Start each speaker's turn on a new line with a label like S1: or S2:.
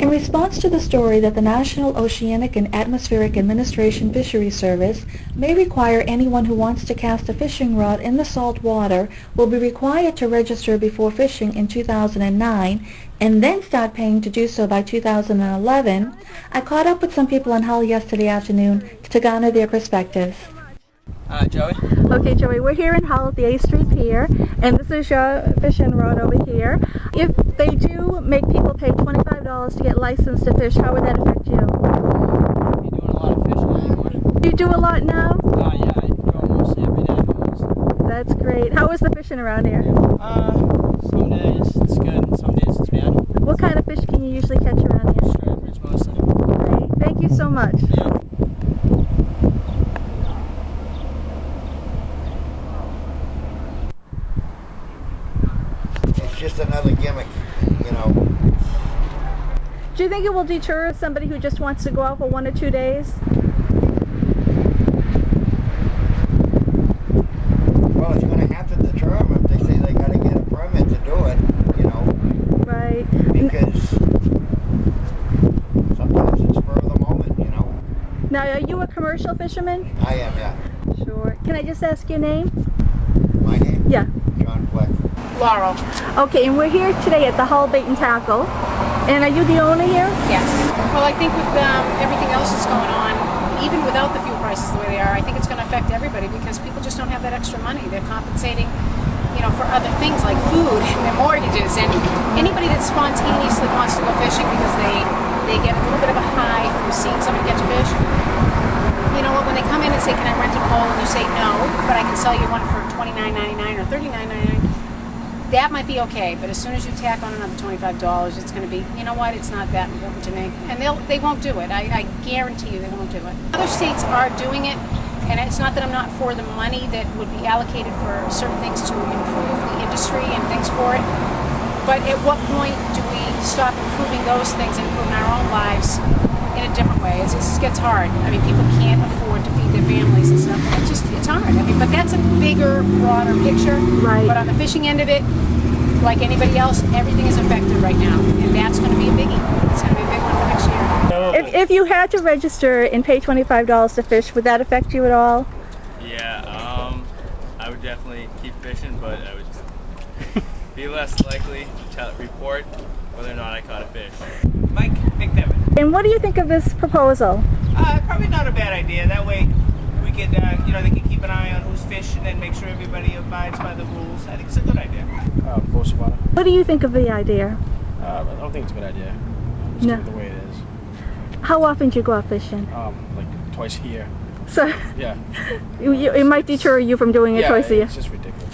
S1: In response to the story that the National Oceanic and Atmospheric Administration Fisheries Service may require anyone who wants to cast a fishing rod in the salt water will be required to register before fishing in 2009 and then start paying to do so by 2011, I caught up with some people in Hull yesterday afternoon to garner their perspectives.
S2: Joey?
S3: Okay, Joey, we're here in Hull at the A Street Pier, and this is your fishing rod over here. If they do make people pay $25 to get licensed to fish, how would that affect you?
S2: You're doing a lot of fishing anymore?
S3: You do a lot now?
S2: Yeah, I go almost every day almost.
S3: That's great. How is the fishing around here?
S2: Some days it's good, and some days it's bad.
S3: What kind of fish can you usually catch around here?
S2: Stripers mostly.
S3: Great. Thank you so much.
S2: Yeah.
S4: It's just another gimmick, you know.
S3: Do you think it will deter somebody who just wants to go out for 1 or 2 days?
S4: Well, it's going to have to deter them if they say they got to get a permit to do it, you know.
S3: Right.
S4: Because sometimes it's spur of the moment, you know.
S3: Now, are you a commercial fisherman?
S4: I am, yeah.
S3: Sure. Can I just ask your name?
S4: My name?
S3: Yeah.
S4: John Fleck.
S5: Laurel.
S3: Okay, and we're here today at the Hull Bait and Tackle. And are you the owner here?
S5: Yes. Well, I think with everything else that's going on, even without the fuel prices the way they are, I think it's going to affect everybody because people just don't have that extra money. They're compensating, you know, for other things like food and their mortgages. And anybody that spontaneously wants to go fishing because they get a little bit of a high from seeing somebody catch a fish, you know what, when they come in and say, can I rent a pole? And you say no, but I can sell you one for $29.99 or $39.99. That might be okay, but as soon as you tack on another $25, it's going to be, you know what, it's not that important to me. And they won't do it. I guarantee you they won't do it. Other states are doing it, and it's not that I'm not for the money that would be allocated for certain things to improve the industry and things for it. But at what point do we stop improving those things and improving our own lives in a different way? It just gets hard. I mean, people can't afford to feed their families and stuff. It's hard. I mean, but that's a bigger, broader picture.
S3: Right.
S5: But on the fishing end of it, like anybody else, everything is affected right now, and that's going to be a biggie. It's going to be a big one for next year.
S3: If you had to register and pay $25 to fish, would that affect you at all?
S6: Yeah, I would definitely keep fishing, but I would be less likely to report whether or not I caught a fish.
S7: Mike McDevitt.
S3: And what do you think of this proposal?
S7: Probably not a bad idea. That way we could, they can keep an eye on who's fishing and make sure everybody abides by the rules. I think it's a good idea.
S8: Saltwater.
S3: What do you think of the idea?
S8: I don't think it's a good idea. Just
S3: No.
S8: keep it the way it is.
S3: How often do you go out fishing?
S8: Like twice a year.
S3: So
S8: Yeah.
S3: it might deter you from doing it
S8: Yeah,
S3: twice a year.
S8: it's just ridiculous.